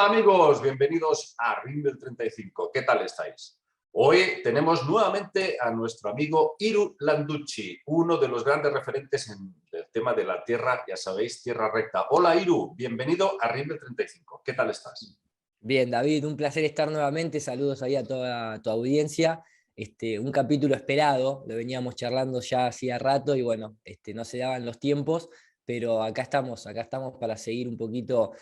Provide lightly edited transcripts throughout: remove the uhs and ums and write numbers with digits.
Hola amigos, bienvenidos a Rimbel 35. ¿Qué tal estáis? Hoy tenemos nuevamente a nuestro amigo Iru Landucci, uno de los grandes referentes en el tema de la tierra, ya sabéis, tierra recta. Hola Iru, bienvenido a Rimbel 35. ¿Qué tal estás? Bien, David, un placer estar nuevamente. Saludos ahí a toda tu audiencia. Un capítulo esperado, lo veníamos charlando ya hacía rato y bueno, no se daban los tiempos, pero acá estamos para seguir un poquito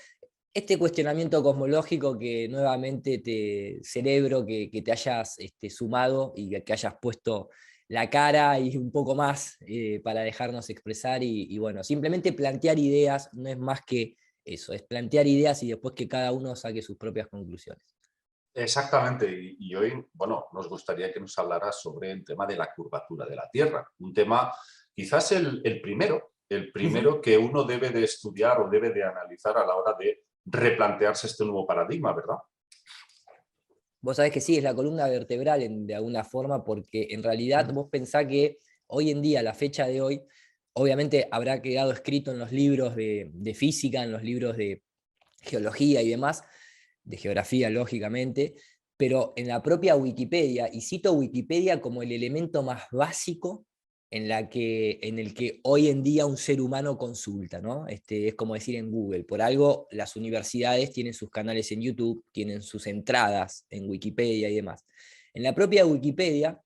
este cuestionamiento cosmológico que nuevamente te celebro que te hayas sumado y que hayas puesto la cara y un poco más para dejarnos expresar y bueno, simplemente plantear ideas no es más que eso, es plantear ideas y después que cada uno saque sus propias conclusiones. Exactamente, y hoy, bueno, nos gustaría que nos hablara sobre el tema de la curvatura de la Tierra, un tema quizás el primero que uno debe de estudiar o debe de analizar a la hora de replantearse este nuevo paradigma, ¿verdad? Vos sabés que sí, es la columna vertebral de alguna forma, porque en realidad vos pensás que hoy en día, la fecha de hoy, obviamente habrá quedado escrito en los libros de física, en los libros de geología y demás, de geografía, lógicamente, pero en la propia Wikipedia, y cito Wikipedia como el elemento más básico en el que hoy en día un ser humano consulta, ¿no? Es como decir en Google, por algo las universidades tienen sus canales en YouTube, tienen sus entradas en Wikipedia y demás. En la propia Wikipedia,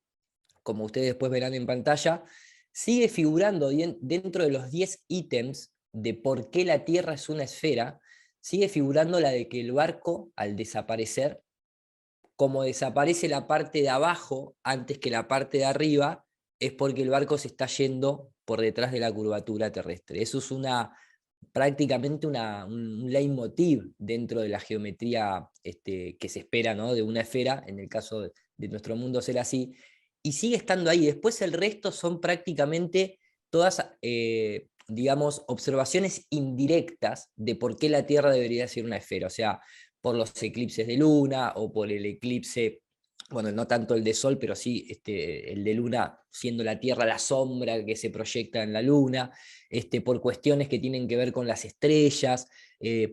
como ustedes después verán en pantalla, sigue figurando dentro de los 10 ítems de por qué la Tierra es una esfera, sigue figurando la de que el barco, al desaparecer, como desaparece la parte de abajo antes que la parte de arriba, es porque el barco se está yendo por detrás de la curvatura terrestre. Eso es prácticamente un leitmotiv dentro de la geometría que se espera, ¿no? De una esfera, en el caso de nuestro mundo ser así, y sigue estando ahí. Después el resto son prácticamente todas, digamos, observaciones indirectas de por qué la Tierra debería ser una esfera. O sea, por los eclipses de luna o por el eclipse, bueno, no tanto el de sol, pero sí el de luna, siendo la Tierra la sombra que se proyecta en la luna, por cuestiones que tienen que ver con las estrellas,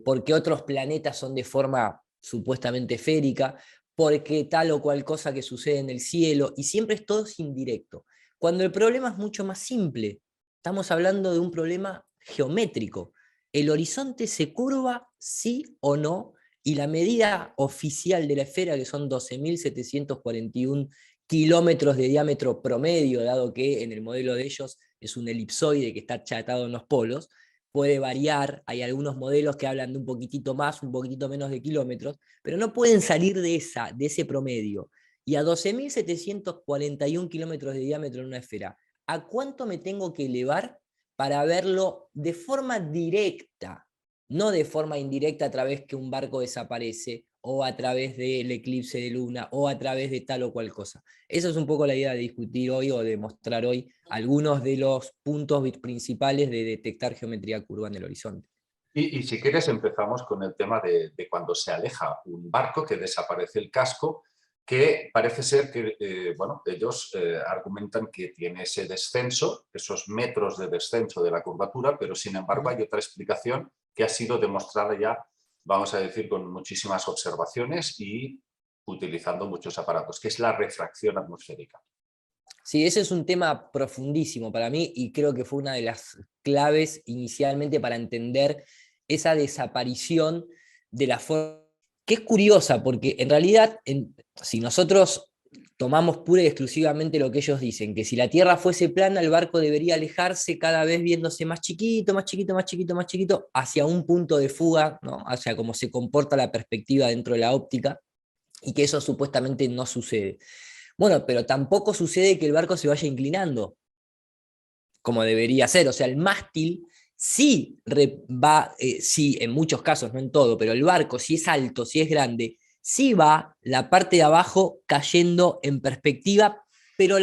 porque otros planetas son de forma supuestamente esférica, porque tal o cual cosa que sucede en el cielo, y siempre es todo indirecto. Cuando el problema es mucho más simple, estamos hablando de un problema geométrico. ¿El horizonte se curva, sí o no? Y la medida oficial de la esfera, que son 12.741 kilómetros de diámetro promedio, dado que en el modelo de ellos es un elipsoide que está achatado en los polos, puede variar, hay algunos modelos que hablan de un poquitito más, un poquitito menos de kilómetros, pero no pueden salir de ese promedio. Y a 12.741 kilómetros de diámetro en una esfera, ¿a cuánto me tengo que elevar para verlo de forma directa? No de forma indirecta a través que un barco desaparece, o a través del eclipse de luna, o a través de tal o cual cosa. Esa es un poco la idea de discutir hoy o de mostrar hoy algunos de los puntos principales de detectar geometría curva en el horizonte. Y si quieres empezamos con el tema de cuando se aleja un barco, que desaparece el casco, que parece ser que, bueno, ellos argumentan que tiene ese descenso, esos metros de descenso de la curvatura, pero sin embargo hay otra explicación que ha sido demostrada ya, vamos a decir, con muchísimas observaciones y utilizando muchos aparatos, que es la refracción atmosférica. Sí, ese es un tema profundísimo para mí y creo que fue una de las claves inicialmente para entender esa desaparición de la forma, que es curiosa porque en realidad si nosotros tomamos pura y exclusivamente lo que ellos dicen, que si la Tierra fuese plana el barco debería alejarse cada vez viéndose más chiquito, más chiquito, más chiquito, más chiquito, hacia un punto de fuga, ¿no? Hacia cómo se comporta la perspectiva dentro de la óptica, y que eso supuestamente no sucede. Bueno, pero tampoco sucede que el barco se vaya inclinando, como debería ser. O sea, el mástil sí va, sí, en muchos casos, no en todo, pero el barco, si es alto, si es grande, sí va la parte de abajo cayendo en perspectiva, pero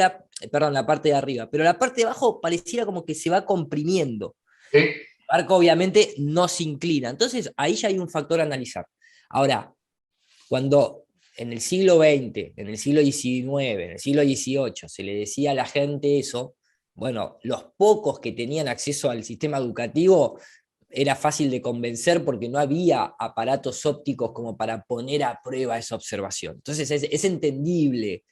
perdón, la parte de arriba, pero la parte de abajo pareciera como que se va comprimiendo. Sí. El barco obviamente no se inclina. Entonces, ahí ya hay un factor a analizar. Ahora, cuando en el siglo XX, en el siglo XIX, en el siglo XVIII se le decía a la gente eso, bueno, los pocos que tenían acceso al sistema educativo era fácil de convencer porque no había aparatos ópticos como para poner a prueba esa observación. Entonces es entendible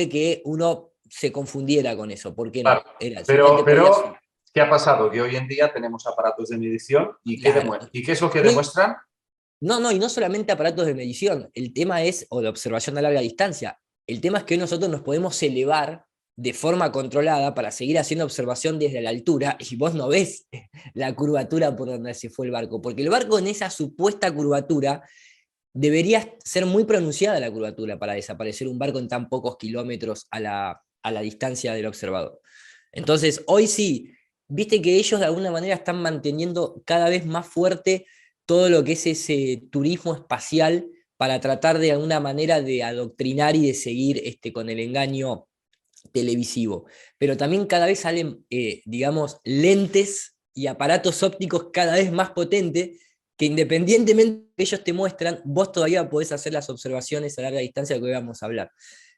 que uno se confundiera con eso. ¿Por qué Claro. no? Era, simplemente podía... ¿Qué ha pasado? Que hoy en día tenemos aparatos de medición y Claro. ¿y qué es lo que No, demuestran? no, y no solamente aparatos de medición, el tema es, o de observación a larga distancia, el tema es que nosotros nos podemos elevar de forma controlada para seguir haciendo observación desde la altura y vos no ves la curvatura por donde se fue el barco, porque el barco en esa supuesta curvatura debería ser muy pronunciada la curvatura para desaparecer un barco en tan pocos kilómetros a la distancia del observador. Entonces, hoy sí, viste que ellos de alguna manera están manteniendo cada vez más fuerte todo lo que es ese turismo espacial para tratar de alguna manera de adoctrinar y de seguir con el engaño televisivo. Pero también cada vez salen, digamos, lentes y aparatos ópticos cada vez más potentes que independientemente de que ellos te muestran, vos todavía podés hacer las observaciones a larga distancia de que hoy vamos a hablar.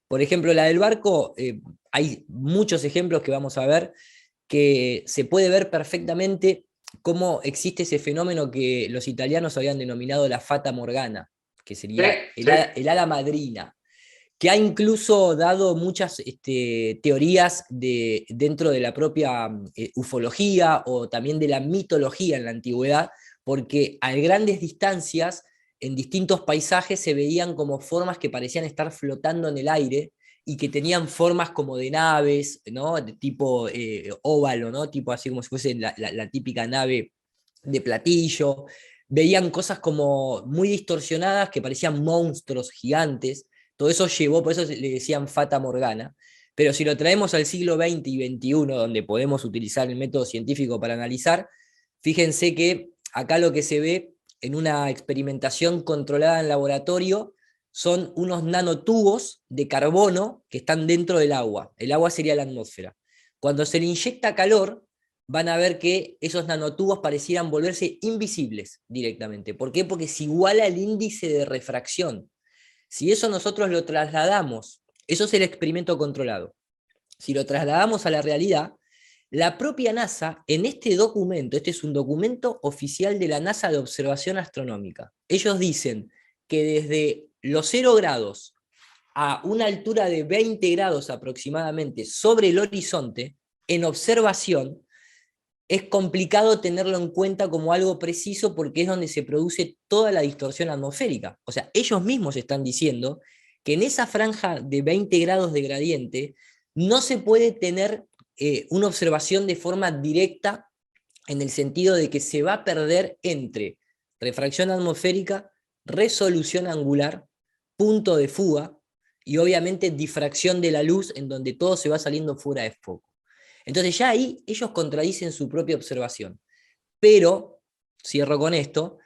Por ejemplo, la del barco, hay muchos ejemplos que vamos a ver que se puede ver perfectamente cómo existe ese fenómeno que los italianos habían denominado la fata morgana, que Sí, sería sí. el hada madrina, que ha incluso dado muchas teorías dentro de la propia ufología o también de la mitología en la antigüedad, porque a grandes distancias, en distintos paisajes, se veían como formas que parecían estar flotando en el aire y que tenían formas como de naves, ¿no? De tipo óvalo, ¿no? Tipo así como si fuese la típica nave de platillo. Veían cosas como muy distorsionadas que parecían monstruos gigantes. Todo eso llevó, por eso le decían Fata Morgana. Pero si lo traemos al siglo XX y XXI, donde podemos utilizar el método científico para analizar, fíjense que acá lo que se ve en una experimentación controlada en laboratorio son unos nanotubos de carbono que están dentro del agua. El agua sería la atmósfera. Cuando se le inyecta calor, van a ver que esos nanotubos parecieran volverse invisibles directamente. ¿Por qué? Porque se iguala el índice de refracción. Si eso nosotros lo trasladamos, eso es el experimento controlado. Si lo trasladamos a la realidad, la propia NASA, en este documento, este es un documento oficial de la NASA de observación astronómica, ellos dicen que desde los 0 grados a una altura de 20 grados aproximadamente sobre el horizonte, en observación, es complicado tenerlo en cuenta como algo preciso porque es donde se produce toda la distorsión atmosférica. O sea, ellos mismos están diciendo que en esa franja de 20 grados de gradiente no se puede tener una observación de forma directa en el sentido de que se va a perder entre refracción atmosférica, resolución angular, punto de fuga y obviamente difracción de la luz en donde todo se va saliendo fuera de foco. Entonces ya ahí ellos contradicen su propia observación. Pero, cierro con esto,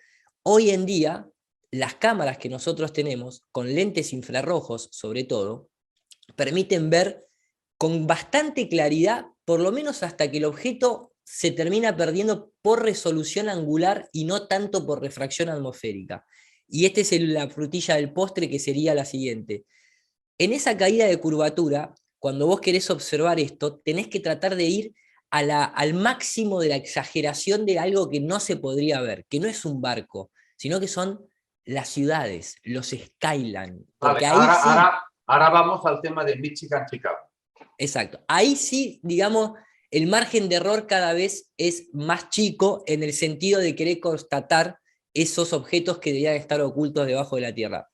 hoy en día las cámaras que nosotros tenemos, con lentes infrarrojos sobre todo, permiten ver con bastante claridad, por lo menos hasta que el objeto se termina perdiendo por resolución angular y no tanto por refracción atmosférica. Y esta es la frutilla del postre, que sería la siguiente. En esa caída de curvatura, cuando vos querés observar esto, tenés que tratar de ir al máximo de la exageración de algo que no se podría ver, que no es un barco, sino que son las ciudades, los skyline. Vale, Porque ahí sí, ahora vamos al tema de Michigan, Chicago. exacto, ahí sí, digamos, el margen de error cada vez es más chico en el sentido de querer constatar esos objetos que deberían estar ocultos debajo de la Tierra.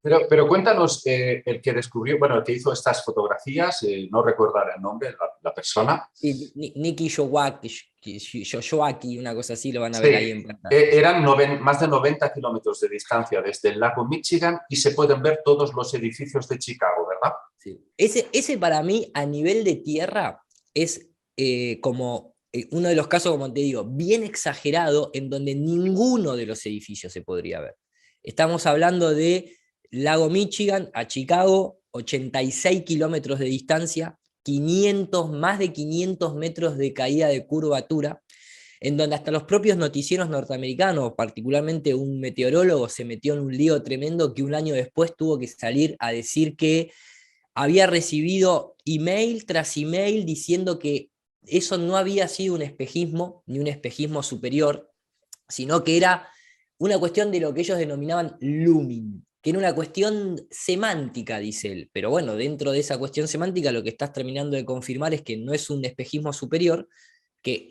Pero cuéntanos, el que descubrió, bueno, el que hizo estas fotografías, no recuerdo el nombre, la persona. Sí, Nicky Yoshioaki, una cosa así, lo van a Sí, ver ahí en pantalla. eran más de 90 kilómetros de distancia desde el lago Michigan y se pueden ver todos los edificios de Chicago, ¿verdad? Sí. Ese para mí, a nivel de tierra, es como uno de los casos, como te digo, bien exagerado, en donde ninguno de los edificios se podría ver. Estamos hablando de Lago Michigan a Chicago, 86 kilómetros de distancia, 500, más de 500 metros de caída de curvatura, en donde hasta los propios noticieros norteamericanos, particularmente un meteorólogo, se metió en un lío tremendo que un año después tuvo que salir a decir que había recibido email tras email diciendo que eso no había sido un espejismo, ni un espejismo superior, sino que era una cuestión de lo que ellos denominaban looming, que era una cuestión semántica, dice él. Pero bueno, dentro de esa cuestión semántica lo que estás terminando de confirmar es que no es un espejismo superior.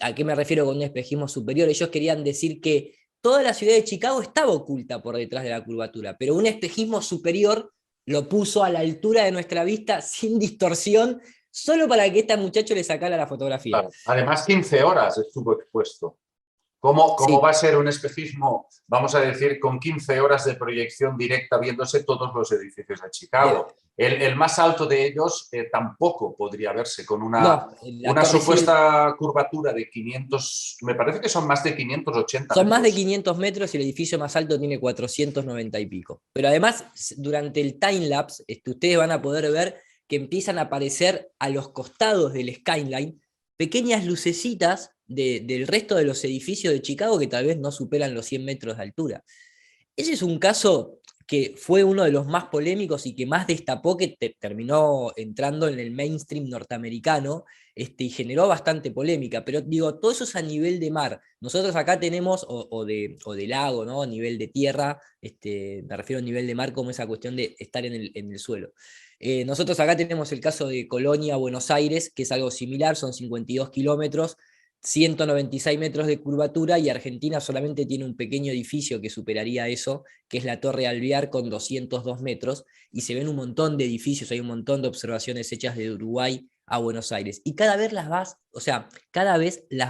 ¿A qué me refiero con un espejismo superior? Ellos querían decir que toda la ciudad de Chicago estaba oculta por detrás de la curvatura, pero un espejismo superior lo puso a la altura de nuestra vista sin distorsión, solo para que este muchacho le sacara la fotografía. Claro. Además, 15 horas estuvo expuesto. ¿Cómo Sí. va a ser un espejismo, vamos a decir, con 15 horas de proyección directa viéndose todos los edificios de Chicago? El más alto de ellos tampoco podría verse con No, la una Torre Eiffel supuesta curvatura de 500, me parece que son más de 580 son más de metros. 500 metros y el edificio más alto tiene 490 y pico. Pero además, durante el time-lapse, ustedes van a poder ver que empiezan a aparecer a los costados del skyline pequeñas lucecitas del resto de los edificios de Chicago que tal vez no superan los 100 metros de altura. Ese es un caso que fue uno de los más polémicos y que más destapó, que terminó entrando en el mainstream norteamericano, y generó bastante polémica. Pero digo, todo eso es a nivel de mar. Nosotros acá tenemos, o de lago, ¿no? A nivel de tierra, me refiero a nivel de mar como esa cuestión de estar en el suelo. Nosotros acá tenemos el caso de Colonia, Buenos Aires, que es algo similar, son 52 kilómetros, 196 metros de curvatura, y Argentina solamente tiene un pequeño edificio que superaría eso, que es la Torre Alvear con 202 metros, y se ven un montón de edificios, hay un montón de observaciones hechas de Uruguay a Buenos Aires, y cada vez las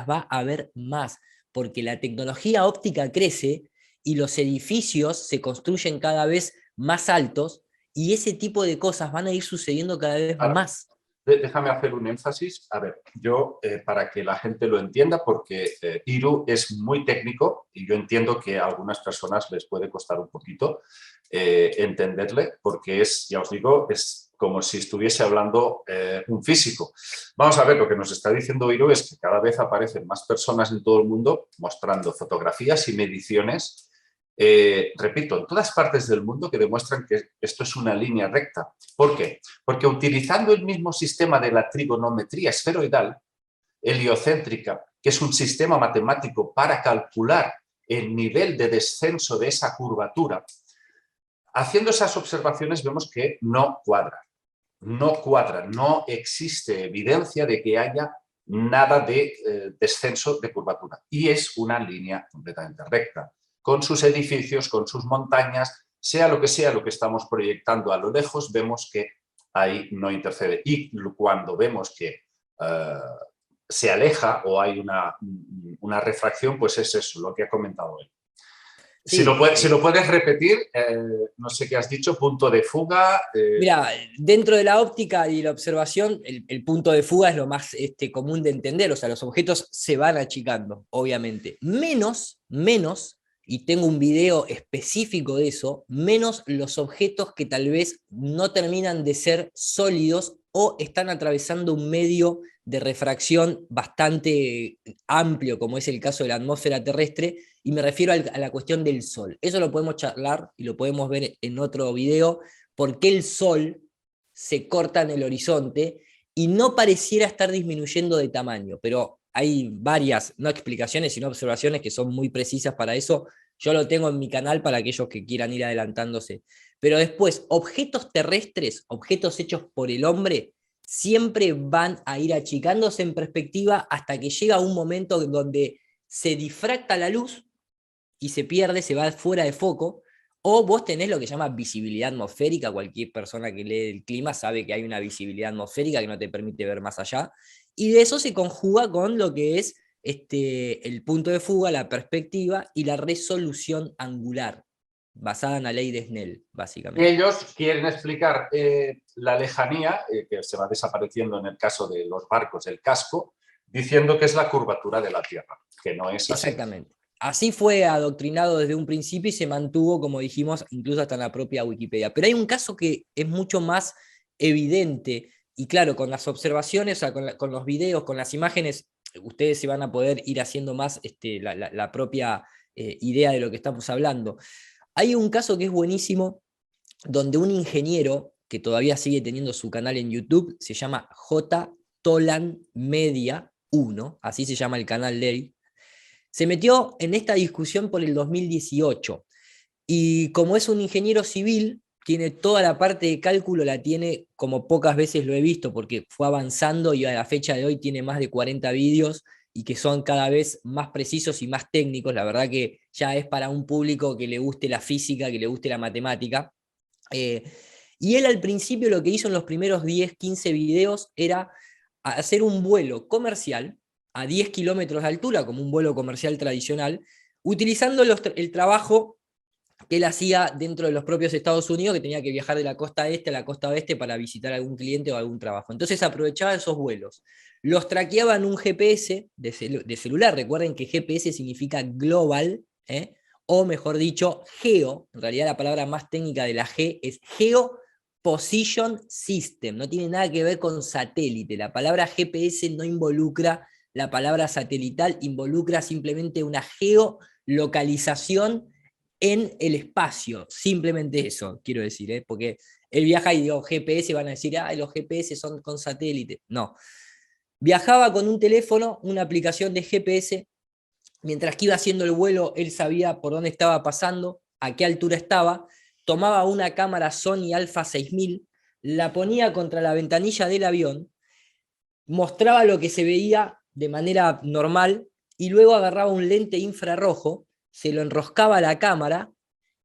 va a ver más, porque la tecnología óptica crece y los edificios se construyen cada vez más altos, y ese tipo de cosas van a ir sucediendo cada vez Ahora, más. déjame hacer un énfasis. A ver, yo, para que la gente lo entienda, porque Iru es muy técnico y yo entiendo que a algunas personas les puede costar un poquito entenderle, porque es, ya os digo, es como si estuviese hablando un físico. Vamos a ver, lo que nos está diciendo Iru es que cada vez aparecen más personas en todo el mundo mostrando fotografías y mediciones, repito, en todas partes del mundo, que demuestran que esto es una línea recta. ¿Por qué? Porque utilizando el mismo sistema de la trigonometría esferoidal, heliocéntrica, que es un sistema matemático para calcular el nivel de descenso de esa curvatura, haciendo esas observaciones vemos que no cuadra. No cuadra, no existe evidencia de que haya nada de descenso de curvatura. Y es una línea completamente recta, con sus edificios, con sus montañas, sea lo que estamos proyectando a lo lejos, vemos que ahí no intercede. Y cuando vemos que se aleja o hay una refracción, pues es eso, lo que ha comentado él. Sí, Si lo puedes repetir, no sé qué has dicho, punto de fuga. mira, dentro de la óptica y la observación, el punto de fuga es lo más común de entender, o sea, los objetos se van achicando, obviamente. Menos, y tengo un video específico de eso, menos los objetos que tal vez no terminan de ser sólidos o están atravesando un medio de refracción bastante amplio, como es el caso de la atmósfera terrestre, y me refiero a la cuestión del Sol. Eso lo podemos charlar y lo podemos ver en otro video, por qué el Sol se corta en el horizonte y no pareciera estar disminuyendo de tamaño, pero hay varias, no explicaciones, sino observaciones que son muy precisas para eso. Yo lo tengo en mi canal para aquellos que quieran ir adelantándose. Pero después, objetos terrestres, objetos hechos por el hombre, siempre van a ir achicándose en perspectiva hasta que llega un momento donde se difracta la luz y se pierde, se va fuera de foco, o vos tenés lo que se llama visibilidad atmosférica. Cualquier persona que lee el clima sabe que hay una visibilidad atmosférica que no te permite ver más allá, y de eso se conjuga con lo que es el punto de fuga, la perspectiva y la resolución angular, basada en la ley de Snell, básicamente. Ellos quieren explicar la lejanía, que se va desapareciendo en el caso de los barcos, el casco, diciendo que es la curvatura de la Tierra, que no es así. Exactamente. Así fue adoctrinado desde un principio y se mantuvo, como dijimos, incluso hasta en la propia Wikipedia. Pero hay un caso que es mucho más evidente y claro, con las observaciones, o sea, con los videos, con las imágenes, ustedes se van a poder ir haciendo más la propia idea de lo que estamos hablando. Hay un caso que es buenísimo, donde un ingeniero, que todavía sigue teniendo su canal en YouTube, se llama J. Tolan Media 1, así se llama el canal de él, se metió en esta discusión por el 2018. Y como es un ingeniero civil, tiene toda la parte de cálculo, la tiene como pocas veces lo he visto, porque fue avanzando y a la fecha de hoy tiene más de 40 vídeos y que son cada vez más precisos y más técnicos. La verdad que ya es para un público que le guste la física, que le guste la matemática. Eh, y él al principio lo que hizo en los primeros 10, 15 videos era hacer un vuelo comercial a 10 kilómetros de altura, como un vuelo comercial tradicional, utilizando el trabajo que él hacía dentro de los propios Estados Unidos, que tenía que viajar de la costa este a la costa oeste para visitar a algún cliente o algún trabajo. Entonces aprovechaba esos vuelos. Los traqueaba en un GPS de celular. Recuerden que GPS significa global, o mejor dicho, geo. En realidad la palabra más técnica de la G es geo position system. No tiene nada que ver con satélite. La palabra GPS no involucra la palabra satelital, involucra simplemente una geolocalización en el espacio, simplemente eso, quiero decir, porque él viaja y digo GPS, van a decir, los GPS son con satélite. No, viajaba con un teléfono, una aplicación de GPS, mientras que iba haciendo el vuelo, él sabía por dónde estaba pasando, a qué altura estaba, tomaba una cámara Sony Alpha 6000, la ponía contra la ventanilla del avión, mostraba lo que se veía de manera normal y luego agarraba un lente infrarrojo, se lo enroscaba a la cámara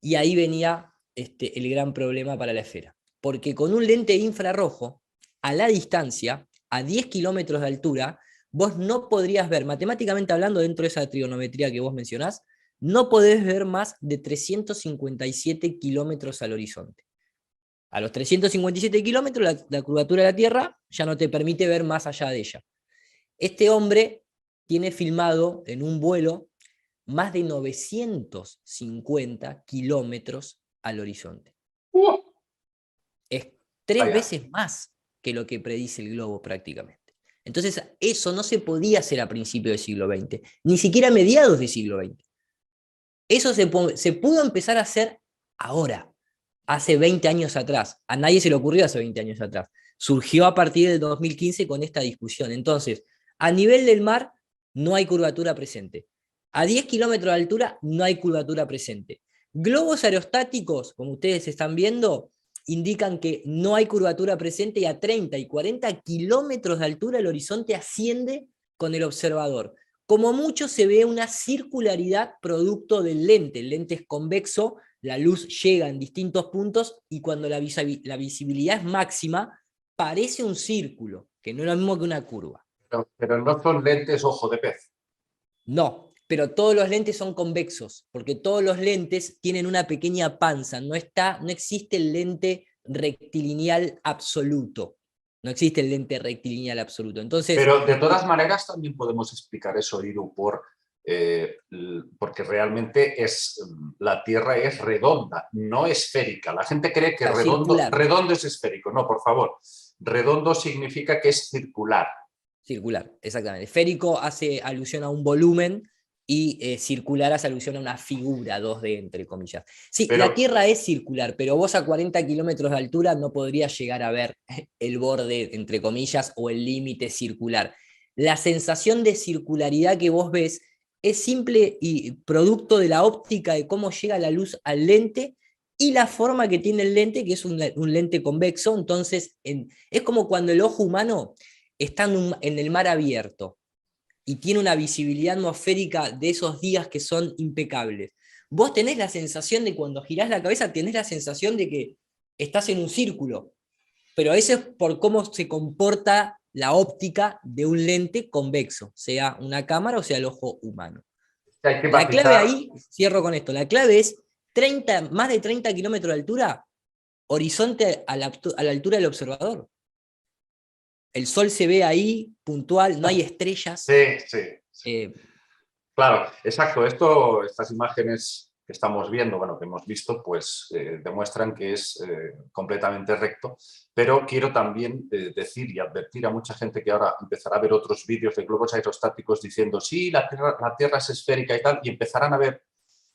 y ahí venía el gran problema para la esfera. Porque con un lente infrarrojo, a la distancia, a 10 kilómetros de altura, vos no podrías ver, matemáticamente hablando, dentro de esa trigonometría que vos mencionás, no podés ver más de 357 kilómetros al horizonte. A los 357 kilómetros, la curvatura de la Tierra ya no te permite ver más allá de ella. Este hombre tiene filmado en un vuelo más de 950 kilómetros al horizonte. Es 3 Vaya. veces más que lo que predice el globo prácticamente. Entonces, eso no se podía hacer a principios del siglo XX, ni siquiera a mediados del siglo XX. Eso se pudo empezar a hacer ahora, hace 20 años atrás. A nadie se le ocurrió hace 20 años atrás. Surgió a partir del 2015 con esta discusión. Entonces, a nivel del mar no hay curvatura presente. A 10 kilómetros de altura no hay curvatura presente. Globos aerostáticos, como ustedes están viendo, indican que no hay curvatura presente y a 30 y 40 kilómetros de altura el horizonte asciende con el observador. Como mucho se ve una circularidad producto del lente. El lente es convexo, la luz llega en distintos puntos y cuando la visibilidad es máxima, parece un círculo, que no es lo mismo que una curva. Pero no son lentes ojo de pez. No, pero todos los lentes son convexos, porque todos los lentes tienen una pequeña panza, no existe el lente rectilineal absoluto. No existe el lente rectilineal absoluto. Entonces, Pero de todas maneras también podemos explicar eso, Iru, porque realmente la Tierra es redonda, no esférica. La gente cree que circular. redondo es esférico. No, por favor. Redondo significa que es circular. Circular, exactamente. Esférico hace alusión a un volumen y circular hace alusión a una figura 2D, entre comillas. Sí, Pero, la Tierra es circular, pero vos a 40 kilómetros de altura no podrías llegar a ver el borde, entre comillas, o el límite circular. La sensación de circularidad que vos ves es simple y producto de la óptica de cómo llega la luz al lente y la forma que tiene el lente, que es un lente convexo. Entonces, es como cuando el ojo humano está en el mar abierto y tiene una visibilidad atmosférica de esos días que son impecables. Vos tenés la sensación de cuando girás la cabeza, tenés la sensación de que estás en un círculo, pero eso es por cómo se comporta la óptica de un lente convexo, sea una cámara o sea el ojo humano. hay que La clave matizar. ahí, cierro con esto, la clave es más de 30 kilómetros de altura, horizonte a la altura del observador. El sol se ve ahí, puntual, no hay estrellas. Sí, sí. Eh, Claro, exacto. Estas imágenes que estamos viendo, bueno, que hemos visto, pues demuestran que es completamente recto. Pero quiero también decir y advertir a mucha gente que ahora empezará a ver otros vídeos de globos aerostáticos diciendo sí, la Tierra es esférica y tal, y empezarán a ver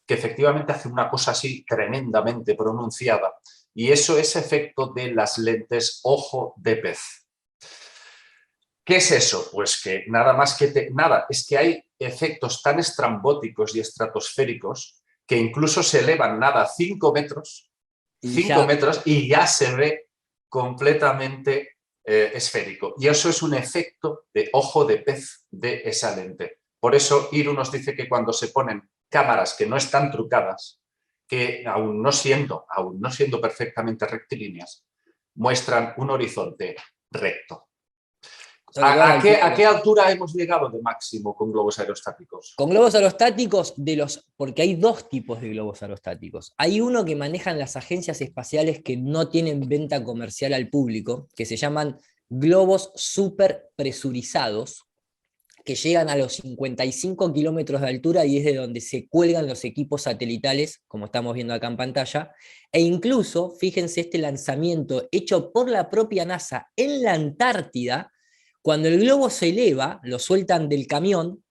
que efectivamente hace una cosa así tremendamente pronunciada. Y eso es efecto de las lentes ojo de pez. ¿Qué es eso? Pues que nada más que nada, es que hay efectos tan estrambóticos y estratosféricos que incluso se elevan nada 5 metros, Y 5 ya, metros y ya se ve completamente esférico. Y eso es un efecto de ojo de pez de esa lente. Por eso Iru nos dice que cuando se ponen cámaras que no están trucadas, que aún no siendo perfectamente rectilíneas, muestran un horizonte recto. sobre todo a la altura de ¿A qué los ojos. altura hemos llegado de máximo con globos aerostáticos? Con globos aerostáticos, porque hay dos tipos de globos aerostáticos. Hay uno que manejan las agencias espaciales que no tienen venta comercial al público, que se llaman globos super presurizados, que llegan a los 55 kilómetros de altura y es de donde se cuelgan los equipos satelitales, como estamos viendo acá en pantalla, e incluso, fíjense este lanzamiento hecho por la propia NASA en la Antártida, cuando el globo se eleva, lo sueltan del camión,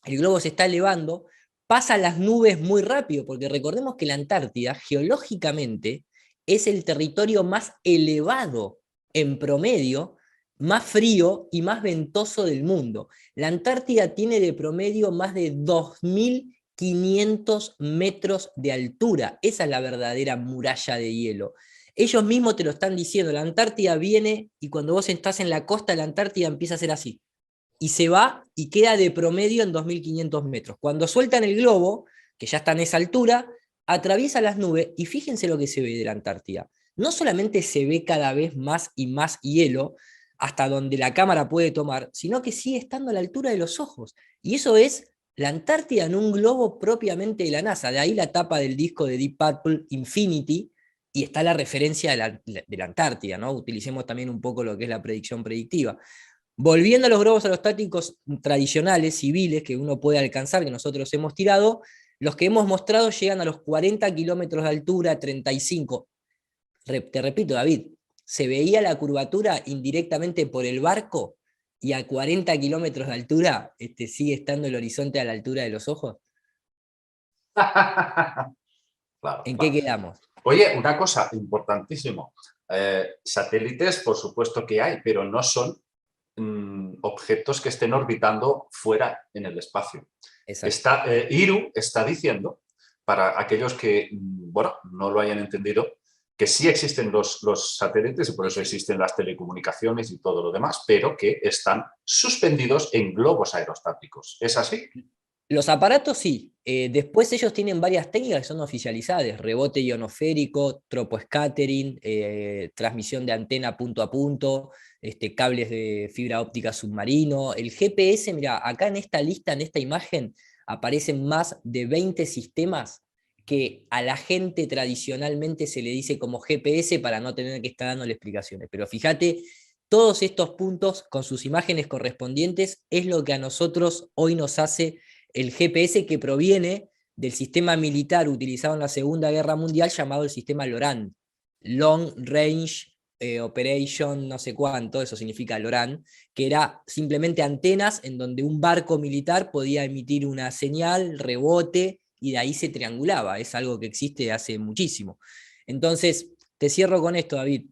el globo se está elevando, pasa las nubes muy rápido, porque recordemos que la Antártida, geológicamente, es el territorio más elevado en promedio, más frío y más ventoso del mundo. La Antártida tiene de promedio más de 2.500 metros de altura. Esa es la verdadera muralla de hielo. Ellos mismos te lo están diciendo, la Antártida viene y cuando vos estás en la costa de la Antártida empieza a ser así y se va y queda de promedio en 2.500 metros. Cuando sueltan el globo, que ya está en esa altura, atraviesa las nubes y fíjense lo que se ve de la Antártida. No solamente se ve cada vez más y más hielo, hasta donde la cámara puede tomar, sino que sigue estando a la altura de los ojos. Y eso es la Antártida en un globo propiamente de la NASA. De ahí la tapa del disco de Deep Purple, Infinity, y está la referencia de la Antártida, ¿no? Utilicemos también un poco lo que es la predicción predictiva. Volviendo a los globos aerostáticos tradicionales, civiles, que uno puede alcanzar, que nosotros hemos tirado, los que hemos mostrado llegan a los 40 kilómetros de altura, 35. Te repito, David, se veía la curvatura indirectamente por el barco y a 40 kilómetros de altura sigue estando el horizonte a la altura de los ojos. Claro, ¿En qué claro. quedamos? Oye, una cosa importantísimo. Satélites, por supuesto que hay, pero no son objetos que estén orbitando fuera en el espacio. Exacto. Iru está diciendo, para aquellos que bueno, no lo hayan entendido, que sí existen los satélites y por eso existen las telecomunicaciones y todo lo demás, pero que están suspendidos en globos aerostáticos. ¿Es así? Los aparatos sí. Después ellos tienen varias técnicas que son oficializadas: rebote ionosférico, troposcattering, transmisión de antena punto a punto, cables de fibra óptica submarino. El GPS, mira, acá en esta lista, en esta imagen, aparecen más de 20 sistemas que a la gente tradicionalmente se le dice como GPS para no tener que estar dándole explicaciones. Pero fíjate, todos estos puntos con sus imágenes correspondientes es lo que a nosotros hoy nos hace el GPS, que proviene del sistema militar utilizado en la Segunda Guerra Mundial llamado el sistema LORAN, Long Range Operation no sé cuánto, eso significa LORAN, que era simplemente antenas en donde un barco militar podía emitir una señal, rebote, y de ahí se triangulaba. Es algo que existe hace muchísimo. Entonces, te cierro con esto, David.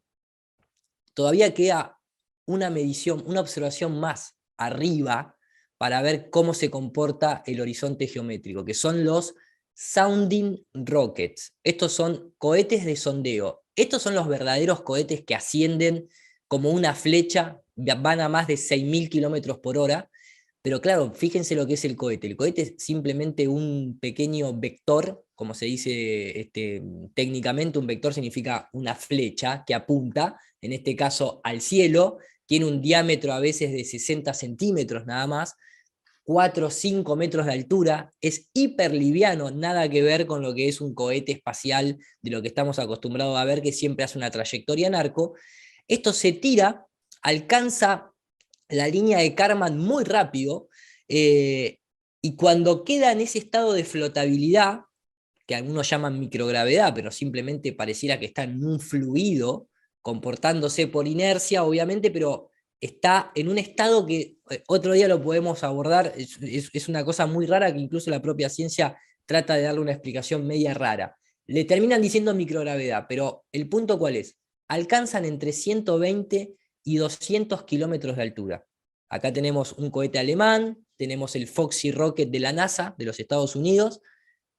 Todavía queda una medición, una observación más arriba para ver cómo se comporta el horizonte geométrico, que son los sounding rockets. Estos son cohetes de sondeo. Estos son los verdaderos cohetes que ascienden como una flecha, van a más de 6.000 kilómetros por hora. Pero claro, fíjense lo que es el cohete. El cohete es simplemente un pequeño vector, como se dice técnicamente. Un vector significa una flecha que apunta, en este caso al cielo. Tiene un diámetro a veces de 60 centímetros nada más, 4 o 5 metros de altura, es hiperliviano, nada que ver con lo que es un cohete espacial, de lo que estamos acostumbrados a ver, que siempre hace una trayectoria en arco. Esto se tira, alcanza la línea de Kármán muy rápido, y cuando queda en ese estado de flotabilidad, que algunos llaman microgravedad, pero simplemente pareciera que está en un fluido, comportándose por inercia, obviamente, pero está en un estado que otro día lo podemos abordar. Es una cosa muy rara que incluso la propia ciencia trata de darle una explicación media rara. Le terminan diciendo microgravedad, pero el punto ¿cuál es? Alcanzan entre 120 y 200 kilómetros de altura. Acá tenemos un cohete alemán, tenemos el Foxy Rocket de la NASA, de los Estados Unidos,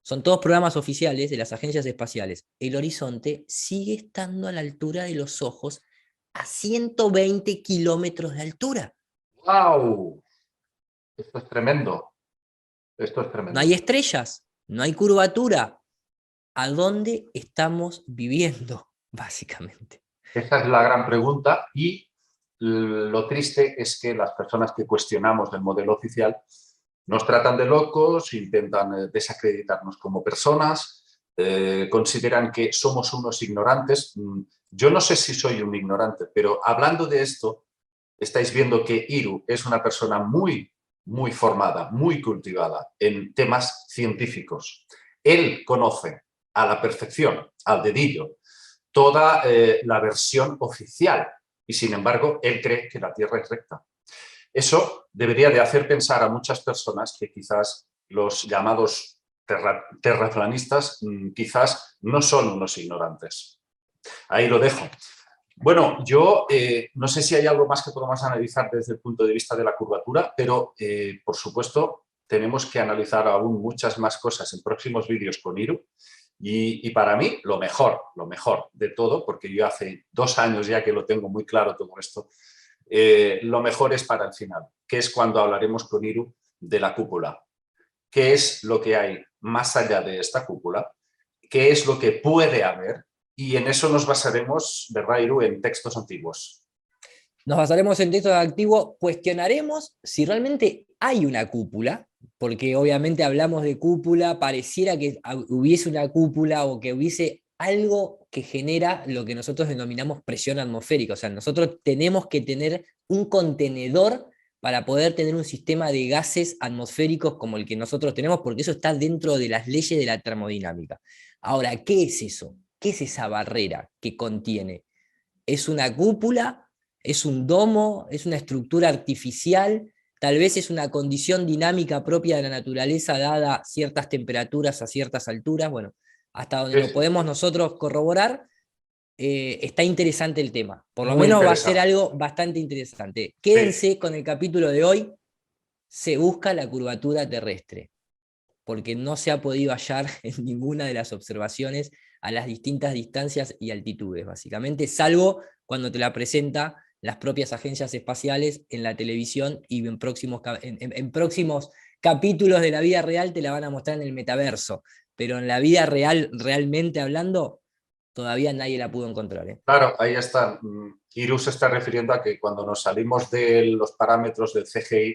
son todos programas oficiales de las agencias espaciales. El horizonte sigue estando a la altura de los ojos a 120 kilómetros de altura. ¡Wow! Esto es tremendo. Esto es No hay tremendo. estrellas, no hay curvatura. ¿A dónde estamos viviendo, básicamente? Esa es la gran pregunta y lo triste es que las personas que cuestionamos el modelo oficial nos tratan de locos, intentan desacreditarnos como personas, consideran que somos unos ignorantes. Yo no sé si soy un ignorante, pero hablando de esto, estáis viendo que Hiru es una persona muy formada, muy cultivada en temas científicos. Él conoce a la perfección, al dedillo, toda la versión oficial y, sin embargo, él cree que la Tierra es recta. Eso debería de hacer pensar a muchas personas que quizás los llamados terraplanistas quizás no son unos ignorantes. Ahí lo dejo. Bueno, yo no sé si hay algo más que podamos analizar desde el punto de vista de la curvatura, pero por supuesto tenemos que analizar aún muchas más cosas en próximos vídeos con Hiru. Y para mí lo mejor de todo, porque yo hace 2 años ya que lo tengo muy claro todo esto, lo mejor es para el final, que es cuando hablaremos con Hiru de la cúpula. ¿Qué es lo que hay más allá de esta cúpula? ¿Qué es lo que puede haber? Y en eso nos basaremos, ¿verdad, Hiru?, en textos antiguos. Nos basaremos en texto activo, cuestionaremos si realmente hay una cúpula, porque obviamente hablamos de cúpula, pareciera que hubiese una cúpula o que hubiese algo que genera lo que nosotros denominamos presión atmosférica. O sea, nosotros tenemos que tener un contenedor para poder tener un sistema de gases atmosféricos como el que nosotros tenemos, porque eso está dentro de las leyes de la termodinámica. Ahora, ¿qué es eso? ¿Qué es esa barrera que contiene? ¿Es una cúpula? ¿Es un domo? ¿Es una estructura artificial? Tal vez es una condición dinámica propia de la naturaleza dada ciertas temperaturas a ciertas alturas. Bueno, hasta donde lo podemos nosotros corroborar, está interesante el tema. Por lo Muy menos va a ser interesante. algo bastante interesante. Sí. Quédense con el capítulo de hoy. Se busca la curvatura terrestre, porque no se ha podido hallar en ninguna de las observaciones a las distintas distancias y altitudes, básicamente, salvo cuando te la presenta las propias agencias espaciales en la televisión y en próximos capítulos de la vida real te la van a mostrar en el metaverso, pero en la vida real, realmente hablando, todavía nadie la pudo encontrar, ¿eh? Claro, ahí está. Hiru se está refiriendo a que cuando nos salimos de los parámetros del CGI,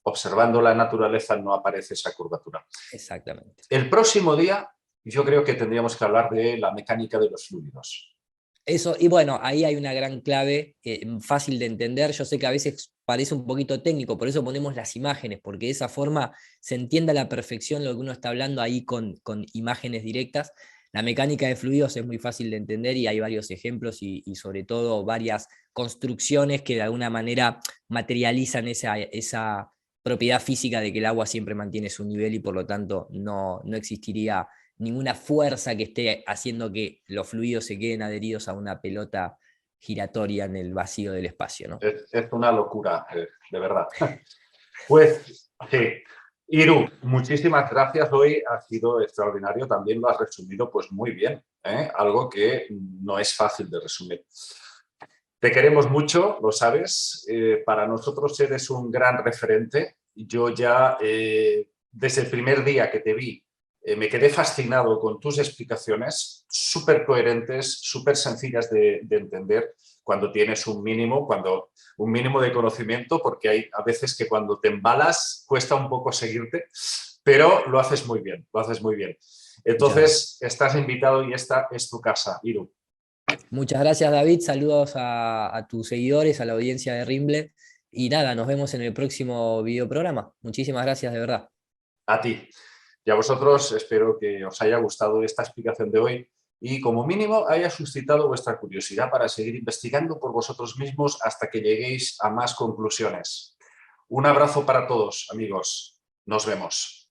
observando la naturaleza, no aparece esa curvatura. Exactamente. El próximo día yo creo que tendríamos que hablar de la mecánica de los fluidos. Eso, y bueno, ahí hay una gran clave, fácil de entender. Yo sé que a veces parece un poquito técnico, por eso ponemos las imágenes, porque de esa forma se entiende a la perfección lo que uno está hablando ahí con imágenes directas. La mecánica de fluidos es muy fácil de entender y hay varios ejemplos y sobre todo varias construcciones que de alguna manera materializan esa propiedad física de que el agua siempre mantiene su nivel y por lo tanto no existiría ninguna fuerza que esté haciendo que los fluidos se queden adheridos a una pelota giratoria en el vacío del espacio, ¿no? Es una locura, de verdad. Pues sí. Hiru, muchísimas gracias. Hoy ha sido extraordinario. También lo has resumido pues muy bien, ¿eh? Algo que no es fácil de resumir. Te queremos mucho, lo sabes. Para nosotros eres un gran referente. Yo ya, desde el primer día que te vi, me quedé fascinado con tus explicaciones, súper coherentes, súper sencillas de entender cuando tienes un mínimo de conocimiento, porque hay a veces que cuando te embalas cuesta un poco seguirte, pero lo haces muy bien, lo haces muy bien. Muchas gracias. Entonces, estás invitado y esta es tu casa, Hiru. Muchas gracias, David. Saludos a tus seguidores, a la audiencia de Rimble. Y nada, nos vemos en el próximo video programa. Muchísimas gracias, de verdad. A ti. Y a vosotros espero que os haya gustado esta explicación de hoy y como mínimo haya suscitado vuestra curiosidad para seguir investigando por vosotros mismos hasta que lleguéis a más conclusiones. Un abrazo para todos, amigos. Nos vemos.